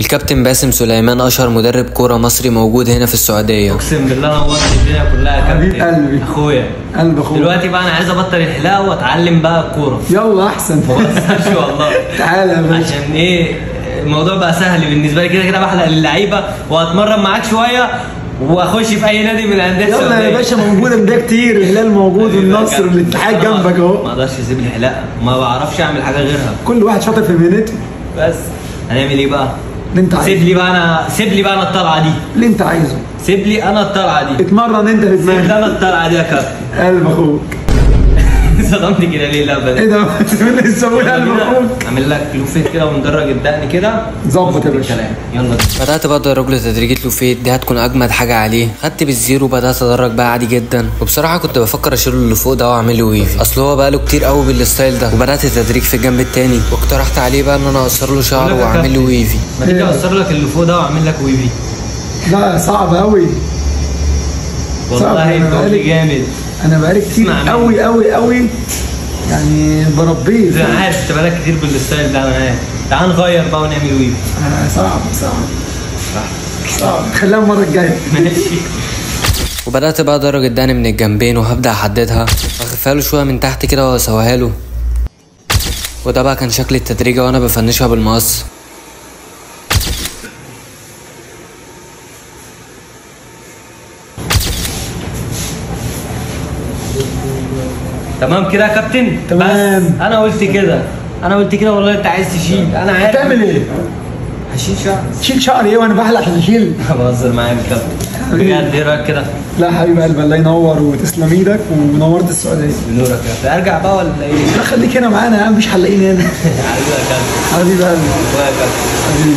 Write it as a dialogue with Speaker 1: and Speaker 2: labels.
Speaker 1: الكابتن باسم سليمان اشهر مدرب كوره مصري موجود هنا في السعوديه.
Speaker 2: اقسم بالله نورت الدنيا كلها يا كابتن.
Speaker 3: حبيب قلبي
Speaker 2: اخويا
Speaker 3: قلب اخويا.
Speaker 2: دلوقتي بقى انا عايز ابطل الحلاقه واتعلم بقى الكوره.
Speaker 3: يلا احسن.
Speaker 2: ما بهزرش والله.
Speaker 3: تعالى يا باشا.
Speaker 2: عشان ايه الموضوع بقى سهل بالنسبه لي، كده كده بحلق للعيبه واتمرن معاك شويه واخش في اي نادي من الانديه
Speaker 3: يلا
Speaker 2: السعوديه.
Speaker 3: يا باشا، موجود انديه كتير، الهلال موجود والنصر والاتحاد جنبك اهو.
Speaker 2: ما اقدرش اسيب الحلاقه، ما بعرفش اعمل حاجه غيرها.
Speaker 3: كل واحد شاطر في مهنته.
Speaker 2: بس هنعمل ايه بقى؟
Speaker 3: اللي انت عايزه.
Speaker 2: سيب لي بقى انا الطلعه دي.
Speaker 3: اللي انت عايزه.
Speaker 2: سيب لي انا الطلعه دي.
Speaker 3: اتمرن انت في
Speaker 2: سيب لي
Speaker 3: دماغك.
Speaker 2: انا الطلعه دي يا كابتن.
Speaker 3: قلب اخوك.
Speaker 2: صدمتني كده ليه اللعبه دي؟
Speaker 3: ايه ده؟ من لسه بقول قلب اخوك.
Speaker 2: اعمل لك لوفيت كده وندرج الدقن كده.
Speaker 3: ظبط يا باشا.
Speaker 2: الكلام. يلا
Speaker 1: بدات بقى ادرج له تدريجه لوفيت، دي هتكون اجمد حاجه عليه. خدت بالزيرو وبدات ادرج بقى عادي جدا، وبصراحه كنت بفكر اشيله اللي فوق ده واعمل له ويفي، اصل هو بقى له كتير قوي بالستايل ده. وبدات التدريج في الجنب التاني، واقترحت عليه بقى ان انا اقصر له شعره واعمل له ويفي.
Speaker 2: ما تيجي اقصر لك اللي فوق ده واعمل لك ويفي.
Speaker 3: لا صعب قوي.
Speaker 2: والله انت جامد.
Speaker 3: انا بقالي كتير قوي قوي قوي يعني بربيه.
Speaker 2: زي ما عارف انت بقالك كتير بالستايل ده. انا عارف. تعال نغير بقى ونعمل ويفي.
Speaker 3: صعب خليها المره الجايه.
Speaker 2: ماشي.
Speaker 1: وبدات بقى ادرج الدقن من الجنبين وهبدا احددها واخفها له شويه من تحت كده واسويها له. وده بقى كان شكل التدريجه وانا بفنشها بالمقص.
Speaker 2: تمام كده يا كابتن.
Speaker 3: تمام.
Speaker 2: بس انا قلت كده والله. انت عايز تشيل، انا عارف.
Speaker 3: هتعمل ايه؟
Speaker 2: هشيل شعر.
Speaker 3: تشيل شعري ايه وانا بحلق عشان اشيل؟
Speaker 2: بهزر معاك يا كابتن. بجد ايه رايك كده؟
Speaker 3: لا حبيب قلبي، الله ينور وتسلم ايدك ونورت السعوديه.
Speaker 2: بنورك يا كابتن. ارجع بقى ولا ايه؟
Speaker 3: لا خليك هنا معانا يا عم، مفيش حلاقين هنا.
Speaker 2: حبيبي يا كابتن.
Speaker 3: حبيب قلبي.
Speaker 2: يا كابتن.
Speaker 3: حبيبي.